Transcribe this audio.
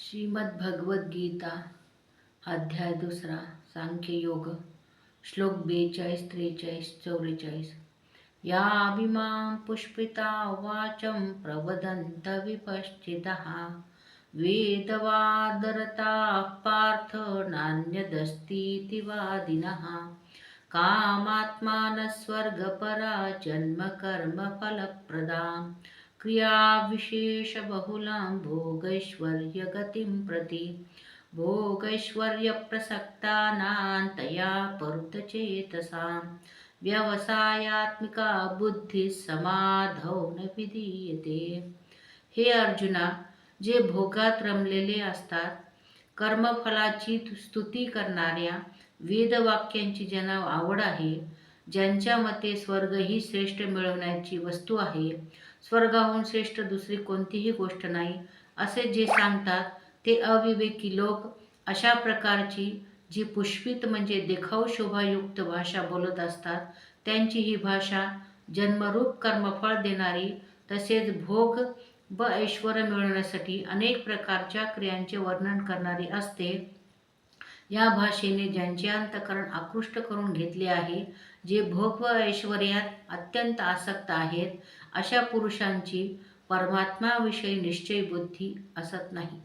श्रीमद्भगवद्गीता अध्याय 2 सांख्ययोग श्लोक 42, 43, 44 या अभिमां पुष्पिता वाचं प्रवदन्त विपश्चितः वेदवादरताः पार्थ नान्यदस्तीति वादिनः कामात्मानः स्वर्गपरा जन्मकर्मफलप्रदां क्रियाविशेषबहुलां भोगैश्वर्यगतिं प्रति भोगैश्वर्यप्रसक्तानां तया परुतचेतसां व्यवसायात्मिका बुद्धिः समाधौ न विधीयते। हे अर्जुना, जे भोगात रमलेले असतात, कर्मफलाची स्तुती करणाऱ्या वेदवाक्यांची ज्यांना आवड आहे, ज्यांच्या मते स्वर्ग ही श्रेष्ठ मिळवण्याची वस्तू आहे, स्वर्गाहून श्रेष्ठ दुसरी कोणतीही गोष्ट नाही, असे जे सांगतात ते अविवेकी लोक अशा प्रकारची जी पुष्पित म्हणजे देखाव शोभायुक्त भाषा बोलत असतात, त्यांची ही भाषा जन्मरूप कर्मफळ देणारी तसेच भोग व ऐश्वर्य मिळवण्यासाठी अनेक प्रकारच्या क्रियांचे वर्णन करणारी असते। या भाषेने ज्यांचे अंतःकरण आकृष्ट करून घेतले आहे, जे भोग व ऐश्वर्यात अत्यंत आसक्त आहेत, अशा पुरुषांची परमात्म्याविषयी निश्चय बुद्धी असत नाही।